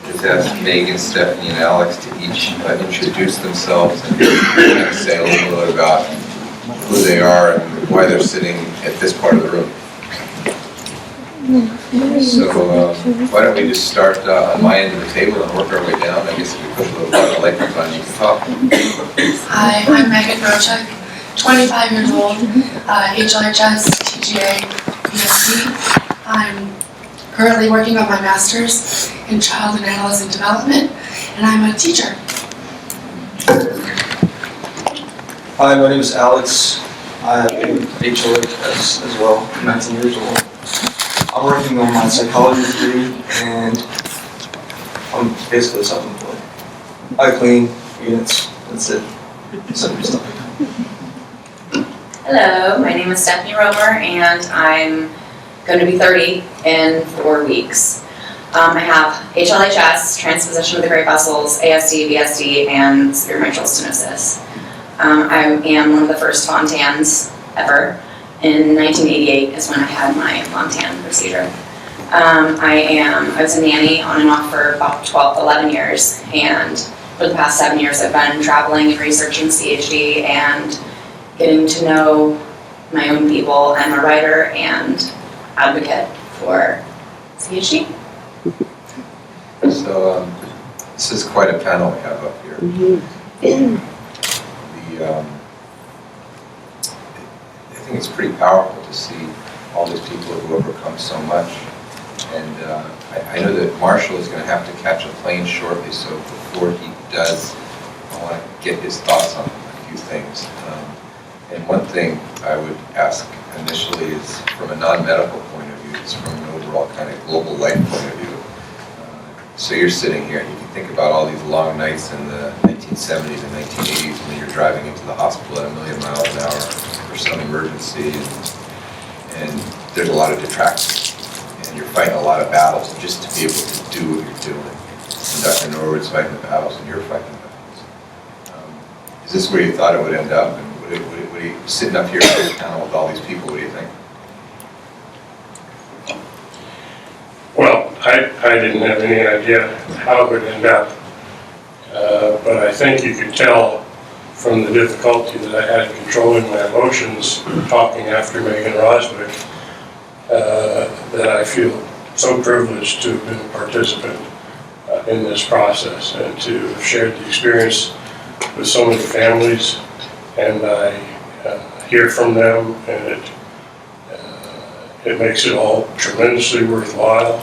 just ask Meagan, Stephanie, and Alex to each introduce themselves and kind of say a little bit about who they are and why they're sitting at this part of the room. So why don't we just start on my end of the table and work our way down. I guess if we push a little button, the light comes on, you can talk. Hi, I'm Meagan, 25 years old, HLHS, TGA, BSc. I'm currently working on my master's in child and adolescent development, and I'm a teacher. Hi, my name is Alex. I am HLHS as well, 19 years old. I'm working on my psychology degree, and I'm basically self-employed. I clean units, that's it. Simple stuff. Hello, my name is Stephanie Romer, and I'm going to be 30 in 4 weeks. I have HLHS, transposition of the great vessels, ASD, VSD, and severe mitral stenosis. I am one of the first Fontans ever. In 1988 is when I had my Fontan procedure. I was a nanny on and off for about 11 years, and for the past 7 years I've been traveling and researching CHD and getting to know my own people. I'm a writer and advocate for CHD. So this is quite a panel we have up here. I think it's pretty powerful to see all these people who have overcome so much. And I know that Marshall is going to have to catch a plane shortly, so before he does, I want to get his thoughts on a few things. And one thing I would ask initially is, from a non-medical point of view, is from an overall kind of global life point of view. So you're sitting here and you can think about all these long nights in the 1970s and 1980s when you're driving into the hospital at 1,000,000 miles an hour for some emergency, and there's a lot of detractors. And you're fighting a lot of battles just to be able to do what you're doing. And Dr. Norwood's fighting the battles and you're fighting the battles. Is this where you thought it would end up? And what are you sitting up here on this panel with all these people, what do you think? Well, I didn't have any idea how it would end up, but I think you could tell from the difficulty that I had controlling my emotions talking after Meagan Roswick that I feel so privileged to have been a participant in this process and to have shared the experience with so many families, and I hear from them, and it makes it all tremendously worthwhile.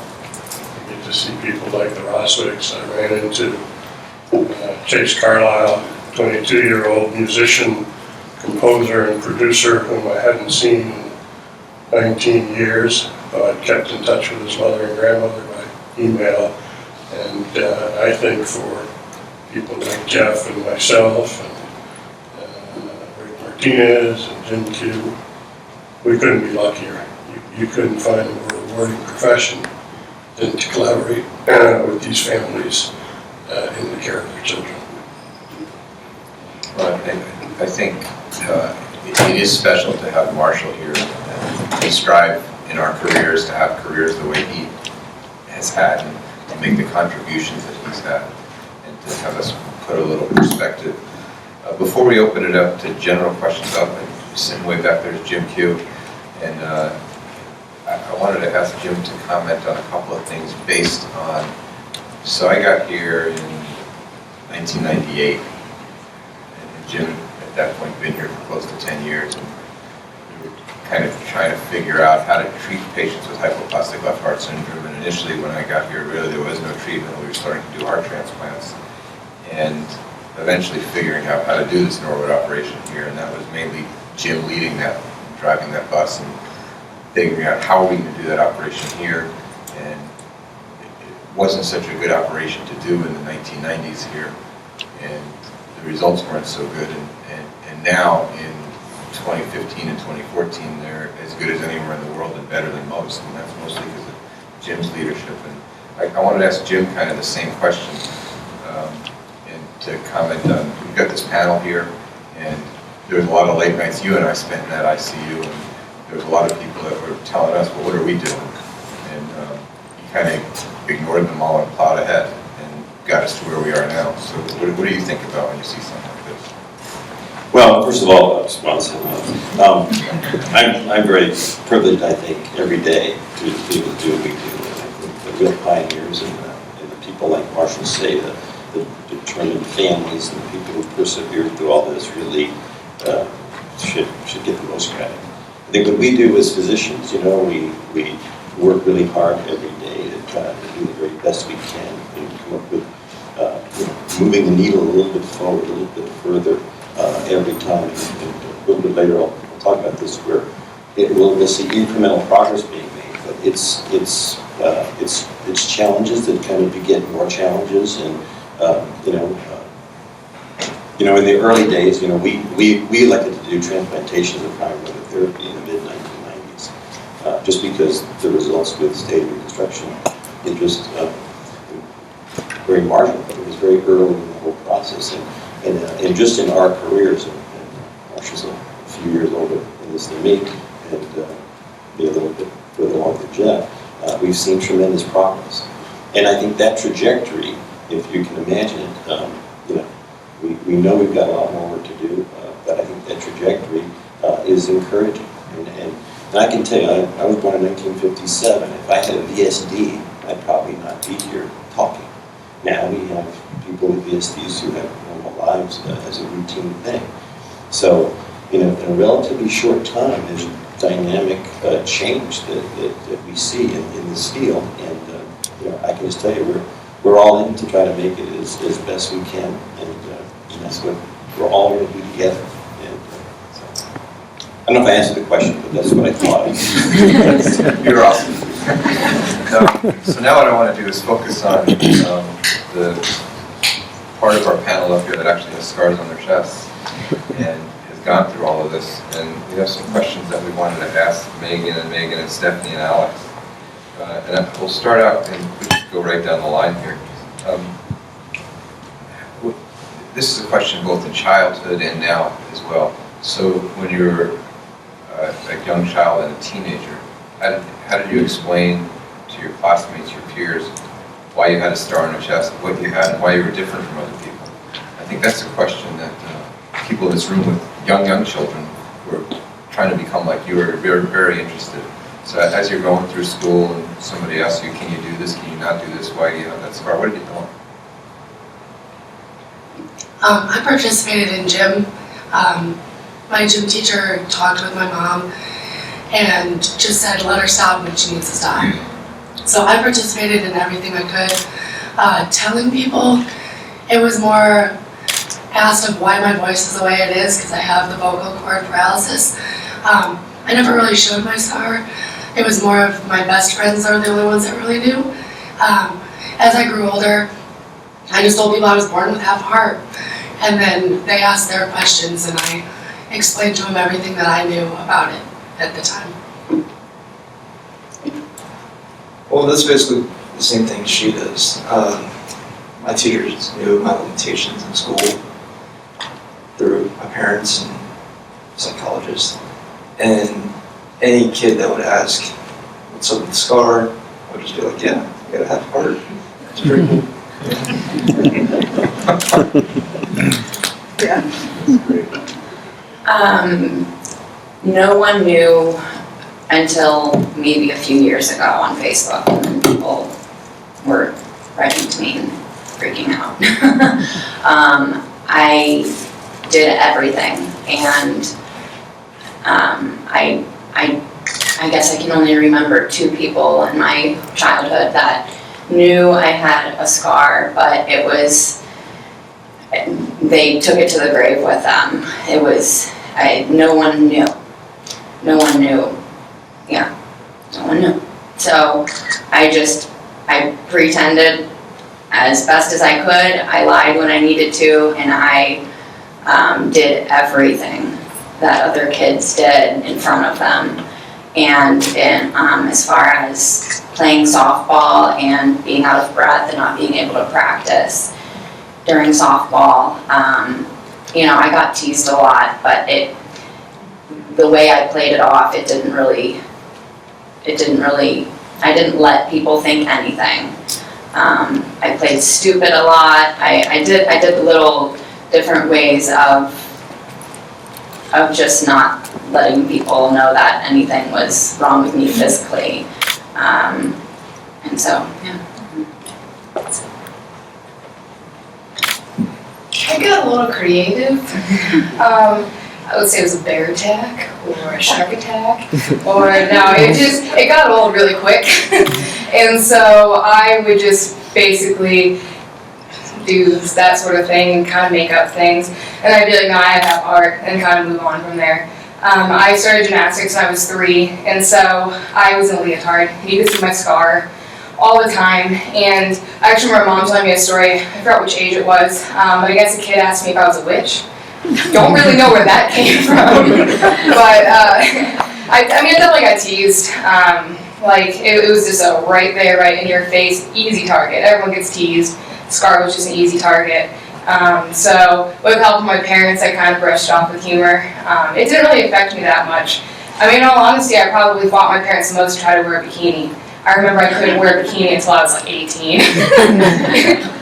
You get to see people like the Roswicks. I ran into Chase Carlisle, 22-year-old musician, composer, and producer whom I hadn't seen in 19 years, but kept in touch with his mother and grandmother by email. And I think for people like Jeff and myself and Rick Martinez and Jim Q, we couldn't be luckier. You couldn't find a more rewarding profession than to collaborate with these families in the care of their children. Well, I think it is special to have Marshall here. We strive in our careers to have careers the way he has had and to make the contributions that he's had and to have us put a little perspective. Before we open it up to general questions, sitting way back there is Jim Q. And I wanted to ask Jim to comment on a couple of things based on, so I got here in 1998, and Jim at that point been here for close to 10 years, and we were kind of trying to figure out how to treat patients with hypoplastic left heart syndrome. And initially when I got here, really there was no treatment. We were starting to do heart transplants, and eventually figuring out how to do this Norwood operation here, and that was mainly Jim leading that, driving that bus, and figuring out how are we going to do that operation here. And it wasn't such a good operation to do in the 1990s here, and the results weren't so good. And now in 2015 and 2014, they're as good as anywhere in the world and better than most, and that's mostly because of Jim's leadership. And I wanted to ask Jim kind of the same question, and to comment on, we've got this panel here, and there was a lot of late nights you and I spent in that ICU, and there was a lot of people that were telling us, well, what are we doing? And you kind of ignored them all and plowed ahead. us to where we are now. So what do you think about when you see something like this? Well, first of all, I'm very privileged, I think, every day to be able to do what we do. And I think the real pioneers and the people like Marshall say, the determined families and the people who persevered through all this really should get the most credit. I think what we do as physicians, we work really hard every day to try to do the very best we can and come up with moving the needle a little bit forward, a little bit further every time. And a little bit later, I'll talk about this, where we'll see incremental progress being made, but it's challenges that kind of beget more challenges, and in the early days, we elected to do transplantations of primary therapy in the mid-1990s, just because the results with state reconstruction were just very marginal. It was very early in the whole process, and just in our careers, and Marshall's a few years older in this than me, and be a little bit further along than Jeff, we've seen tremendous progress. And I think that trajectory, if you can imagine it, we know we've got a lot more work to do, but I think that trajectory is encouraging. And I can tell you, I was born in 1957. If I had a VSD, I'd probably not be here talking. Now we have people with VSDs who have normal lives as a routine thing. So, in a relatively short time, there's a dynamic change that we see in this field. And I can just tell you, we're all in to try to make it as best we can, and that's what we're all going to do together. And so, I don't know if I answered the question, but that's what I thought. You're awesome. So now what I want to do is focus on the part of our panel up here that actually has scars on their chests and has gone through all of this. And we have some questions that we wanted to ask Meagan and Stephanie and Alex. And we'll start out and we'll just go right down the line here. This is a question both in childhood and now as well. So when you were a young child and a teenager, how did you explain to your classmates, your peers, why you had a star on your chest, what you had, and why you were different from other people? I think that's a question that people in this room with young children who are trying to become like you are very, very interested. So as you're going through school and somebody asks you, can you do this, can you not do this, why do you have that scar, what did you tell them? I participated in gym. My gym teacher talked with my mom and just said, let her stop when she needs to stop. So I participated in everything I could. Telling people, it was more asked of why my voice is the way it is, because I have the vocal cord paralysis. I never really showed my scar. It was more of my best friends are the only ones that really knew. As I grew older, I just told people I was born with half a heart. And then they asked their questions and I explained to them everything that I knew about it at the time. Well, that's basically the same thing she does. My teachers knew my limitations in school through my parents and psychologists. And any kid that would ask, what's up with the scar, I would just be like, yeah, you got a half heart. It's pretty cool. Yeah. No one knew until maybe a few years ago on Facebook, and then people were writing to me and freaking out. I did everything, and I guess I can only remember 2 people in my childhood that knew I had a scar, but it was, they took it to the grave with them. It was, no one knew. No one knew. Yeah, no one knew. So I pretended as best as I could. I lied when I needed to, and I did everything that other kids did in front of them. And as far as playing softball and being out of breath and not being able to practice during softball, I got teased a lot, but the way I played it off, I didn't let people think anything. I played stupid a lot. I did little different ways of just not letting people know that anything was wrong with me physically. And so, yeah. I got a little creative. I would say it was a bear attack or a shark attack, or no, it got old really quick. And so I would just basically do that sort of thing and kind of make up things. And I'd be like, no, I have art, and kind of move on from there. I started gymnastics when I was 3, and so I was in a leotard. You could see my scar all the time, and I actually remember Mom telling me a story, I forgot which age it was, but I guess a kid asked me if I was a witch. Don't really know where that came from, but I mean, I definitely got teased. Like, it was just a right there, right in your face, easy target. Everyone gets teased. Scar was just an easy target. So with help of my parents, I kind of brushed off with humor. It didn't really affect me that much. I mean, in all honesty, I probably fought my parents the most to try to wear a bikini. I remember I couldn't wear a bikini until I was like 18.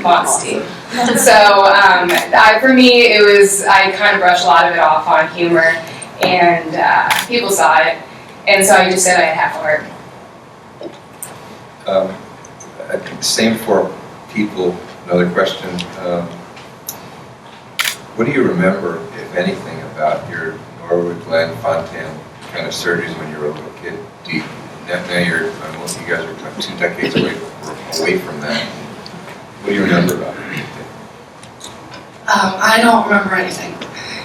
Modesty. So for me, it was, I kind of brushed a lot of it off on humor, and people saw it, and so I just said I had half art. I think same for people. Another question. What do you remember, if anything, about your Norwood, Glen, Fontaine kind of surgeries when you were a little kid? Do you, now you're, most of you guys are like 2 decades away from that. What do you remember about it? I don't remember anything.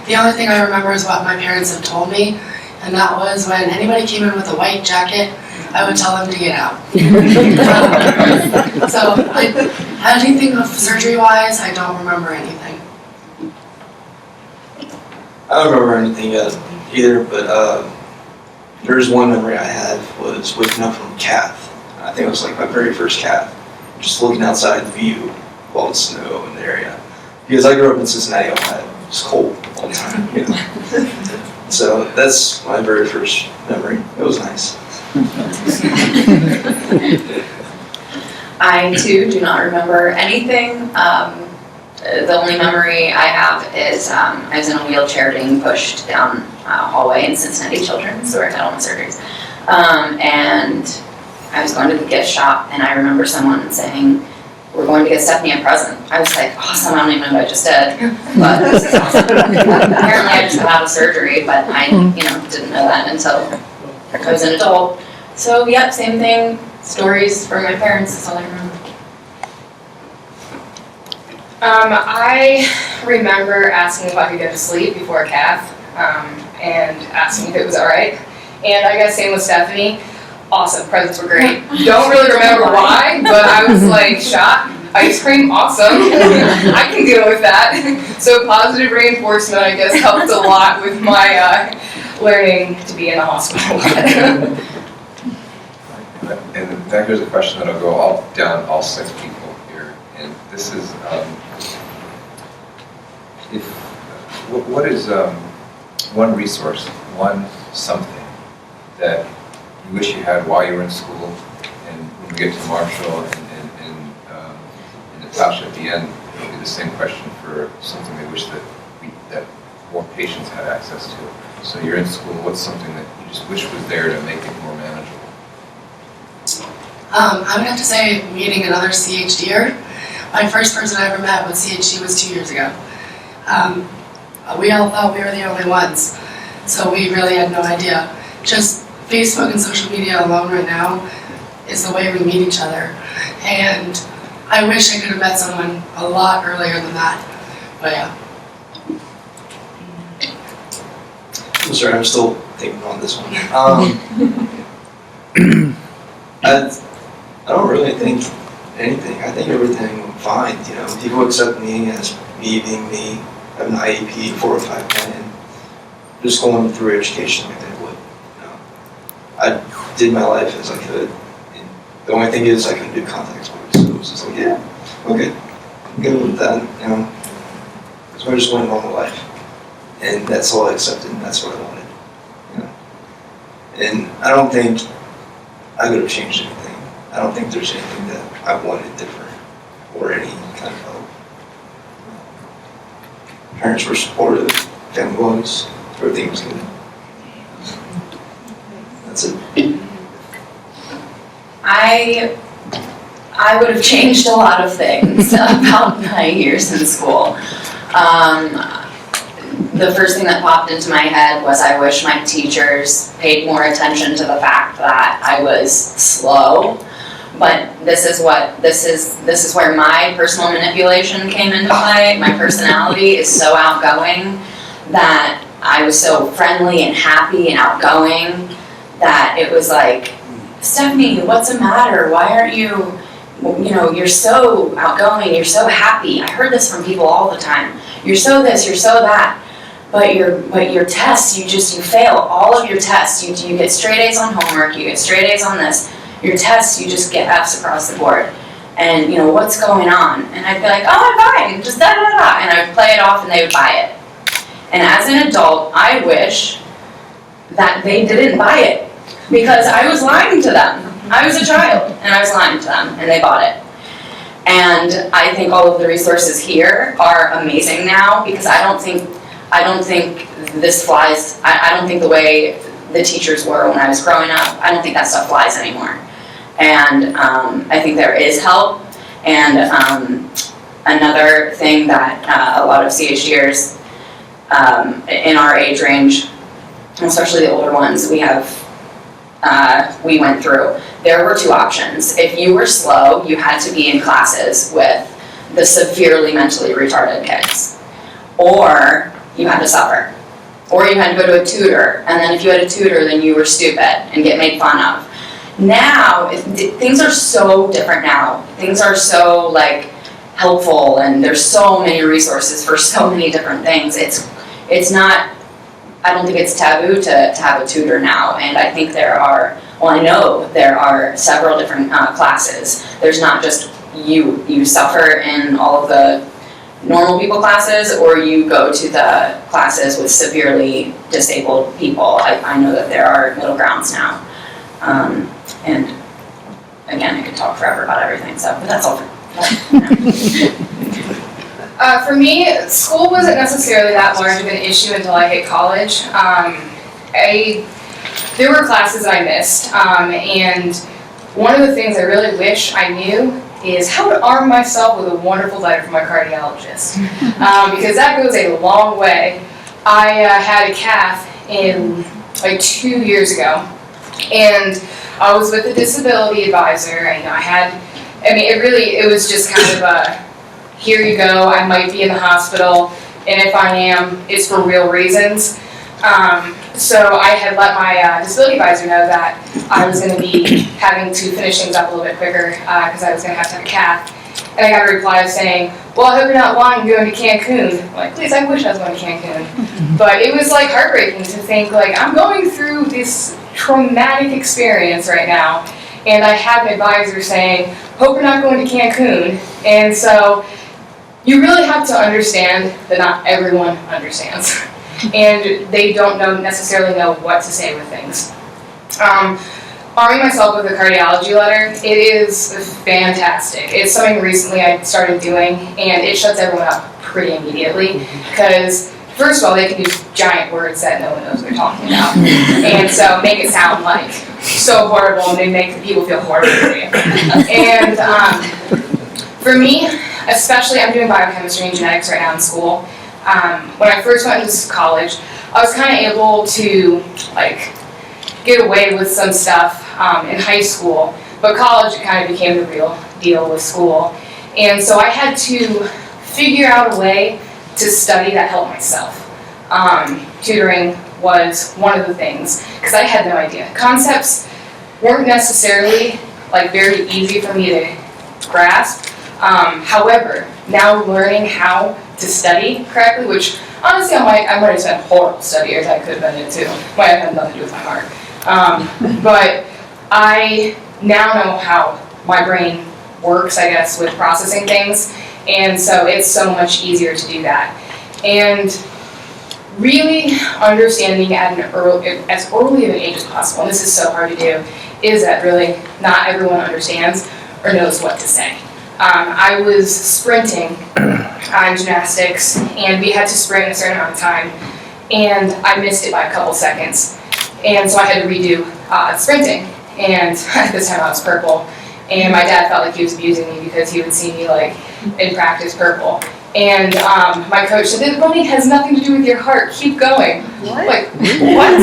The only thing I remember is what my parents have told me, and that was when anybody came in with a white jacket, I would tell them to get out. So anything of surgery-wise, I don't remember anything. I don't remember anything either, but there's one memory I had was waking up from a cath. I think it was like my very first cath, just looking outside the view of all the snow in the area. Because I grew up in Cincinnati, Ohio, it's cold all the time, you know. So that's my very first memory. It was nice. I too do not remember anything. The only memory I have is I was in a wheelchair being pushed down a hallway in Cincinnati Children's, where I had all my surgeries. And I was going to the gift shop, and I remember someone saying, "We're going to get Stephanie a present." I was like, awesome, I don't even know what I just did, but this is awesome. Apparently I just got out of surgery, but I didn't know that until I was an adult. So yep, same thing, stories from my parents, that's all I remember. I remember asking if I could go to sleep before a cath, and asking if it was all right. And I guess same with Stephanie. Awesome, presents were great. Don't really remember why, but I was like, shot, ice cream, awesome. I can deal with that. So positive reinforcement, I guess, helped a lot with my learning to be in the hospital. And then here's a question that'll go down all 6 people here. And this is, what is one resource, one something that you wish you had while you were in school? And when we get to Marshall and Natasha at the end, it'll be the same question for something they wish that more patients had access to. So you're in school, what's something that you just wish was there to make it more manageable? I would have to say meeting another CHDer. My first person I ever met with CHD was 2 years ago. We all thought we were the only ones, so we really had no idea. Just Facebook and social media alone right now is the way we meet each other. And I wish I could have met someone a lot earlier than that, but yeah. I'm sorry, I'm still thinking on this one. I don't really think anything. I think everything went fine. You know, people accept me as me being me, having an IEP, 4 or 5 plan, just going through education like they would. You know, I did my life as I could. And the only thing is I couldn't do contact sports, so it was just like, yeah, okay, I'm good with that. You know, so I just went normal life, and that's all I accepted, and that's what I wanted. You know, and I don't think I could have changed anything. I don't think there's anything that I wanted different or any kind of help. Parents were supportive, family was, everything was good. That's it. I would have changed a lot of things about my years in school. The first thing that popped into my head was I wish my teachers paid more attention to the fact that I was slow. But this is where my personal manipulation came into play. My personality is so outgoing that I was so friendly and happy and outgoing that it was like, Stephanie, what's the matter? Why aren't you, you're so outgoing, you're so happy. I heard this from people all the time. You're so this, you're so that. But your tests, you fail all of your tests. You get straight A's on homework, you get straight A's on this. Your tests, you just get F's across the board. And, what's going on? And I'd be like, oh, I'm fine, just da-da-da-da. And I would play it off and they would buy it. And as an adult, I wish that they didn't buy it because I was lying to them. I was a child and I was lying to them and they bought it. And I think all of the resources here are amazing now because I don't think this flies. I don't think the way the teachers were when I was growing up, I don't think that stuff flies anymore. And I think there is help. And another thing that a lot of CHDers in our age range, especially the older ones, we went through. There were two options. If you were slow, you had to be in classes with the severely mentally retarded kids. Or you had to suffer. Or you had to go to a tutor, and then if you had a tutor, then you were stupid and get made fun of. Now, things are so different now. Things are so, helpful, and there's so many resources for so many different things. It's not, I don't think it's taboo to have a tutor now, and I think I know there are several different classes. There's not just you suffer in all of the normal people classes, or you go to the classes with severely disabled people. I know that there are middle grounds now. And again, I could talk forever about everything, but that's all. For me, school wasn't necessarily that large of an issue until I hit college. There were classes I missed, and one of the things I really wish I knew is how to arm myself with a wonderful letter from my cardiologist, because that goes a long way. I had a cath in 2 years ago, and I was with a disability advisor, and it was just kind of a, here you go, I might be in the hospital, and if I am, it's for real reasons. So I had let my disability advisor know that I was going to be having to finish things up a little bit quicker because I was going to have a cath. And I got a reply saying, well, I hope you're not lying going to Cancun. I'm like, please, I wish I was going to Cancun. But it was heartbreaking to think I'm going through this traumatic experience right now. And I had an advisor saying, hope you're not going to Cancun. And so you really have to understand that not everyone understands. And they don't necessarily know what to say with things. Arming myself with a cardiology letter, it is fantastic. It's something recently I started doing, and it shuts everyone up pretty immediately, because first of all, they can use giant words that no one knows what they're talking about, and so make it sound so horrible, and they make people feel horrible for you. And for me, especially, I'm doing biochemistry and genetics right now in school. When I first went to college, I was kind of able to get away with some stuff in high school, but college kind of became the real deal with school. And so I had to figure out a way to study that helped myself. Tutoring was one of the things, because I had no idea. Concepts weren't necessarily very easy for me to grasp. However, now learning how to study correctly, which honestly I might have spent horrible studiers, I could have been it too. Might have had nothing to do with my heart. But I now know how my brain works, I guess, with processing things, and so it's so much easier to do that. And really understanding at as early of an age as possible, and this is so hard to do, is that really not everyone understands or knows what to say. I was sprinting on gymnastics, and we had to sprint a certain amount of time, and I missed it by a couple seconds. And so I had to redo sprinting, and at this time I was purple. And my dad felt like he was abusing me because he would see me like in practice purple. And my coach said, "The running has nothing to do with your heart, keep going." What? Like, what?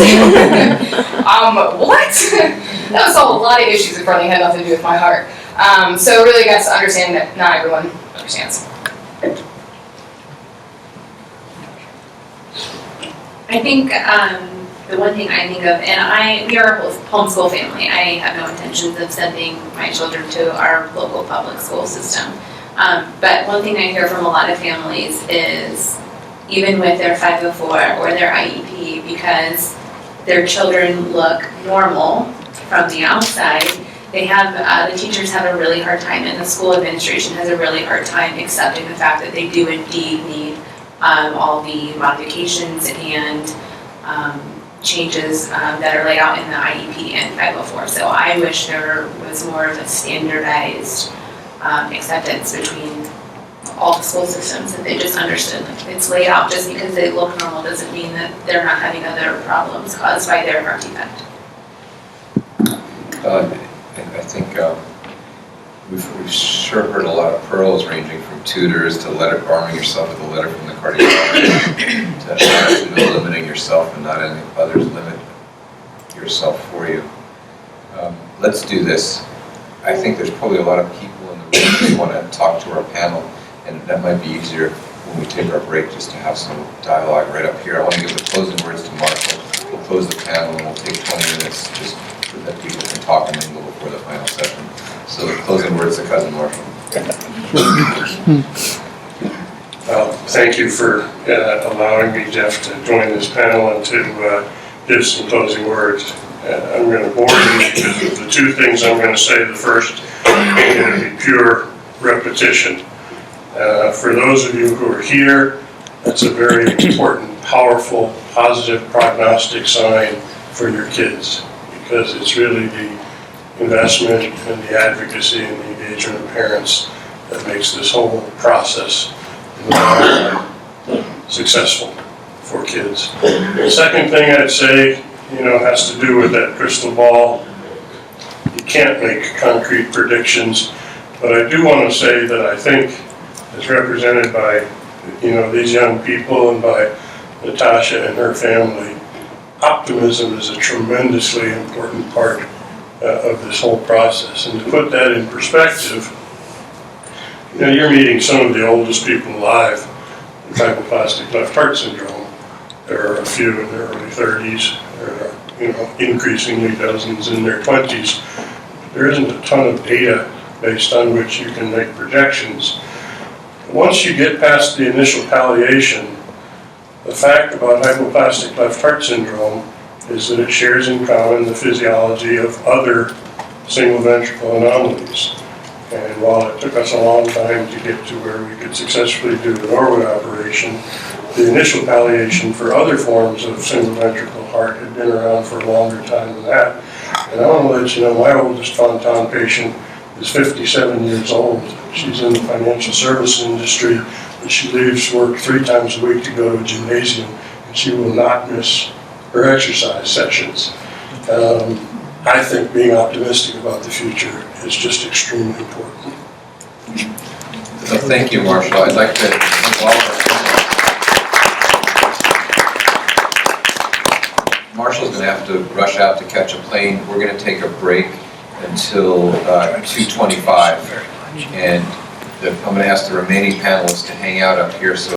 What? That would solve a lot of issues if running had nothing to do with my heart. So really got to understand that not everyone understands. I think the one thing I think of, and we are a homeschool family. I have no intentions of sending my children to our local public school system. But one thing I hear from a lot of families is, even with their 504 or their IEP, because their children look normal from the outside, they have, the teachers have a really hard time, and the school administration has a really hard time accepting the fact that they do indeed need all the modifications and changes that are laid out in the IEP and 504. So I wish there was more of a standardized acceptance between all the school systems, that they just understood like it's laid out. Just because they look normal doesn't mean that they're not having other problems caused by their heart defect. I think we've sure heard a lot of pearls ranging from tutors to arming yourself with a letter from the cardiologist to actually limiting yourself and not letting others limit yourself for you. Let's do this. I think there's probably a lot of people in the room who want to talk to our panel, and that might be easier when we take our break just to have some dialogue right up here. I want to give the closing words to Marshall. We'll close the panel and we'll take 20 minutes just so that people can talk and mingle before the final session. So the closing words to Cousin Marshall. Thank you for allowing me, Jeff, to join this panel and to give some closing words. I'm going to bore you because of the two things I'm going to say. The first is going to be pure repetition. For those of you who are here, that's a very important, powerful, positive prognostic sign for your kids, because it's really the investment and the advocacy and the engagement of parents that makes this whole process successful for kids. The second thing I'd say, has to do with that crystal ball. You can't make concrete predictions, but I do want to say that I think, as represented by, these young people and by Natasha and her family, optimism is a tremendously important part of this whole process. And to put that in perspective, you're meeting some of the oldest people alive with hypoplastic left heart syndrome. There are a few in their early 30s. There are, increasingly dozens in their 20s. There isn't a ton of data based on which you can make projections. Once you get past the initial palliation, the fact about hypoplastic left heart syndrome is that it shares in common the physiology of other single ventricle anomalies. And while it took us a long time to get to where we could successfully do the Norwood operation, the initial palliation for other forms of single ventricle heart had been around for a longer time than that. And I want to let you know, my oldest Fontan patient is 57 years old. She's in the financial service industry, and she leaves work 3 times a week to go to a gymnasium, and she will not miss her exercise sessions. I think being optimistic about the future is just extremely important. So thank you, Marshall. I'd like to thank all of our Marshall's going to have to rush out to catch a plane. We're going to take a break until 2:25, and I'm going to ask the remaining panelists to hang out up here so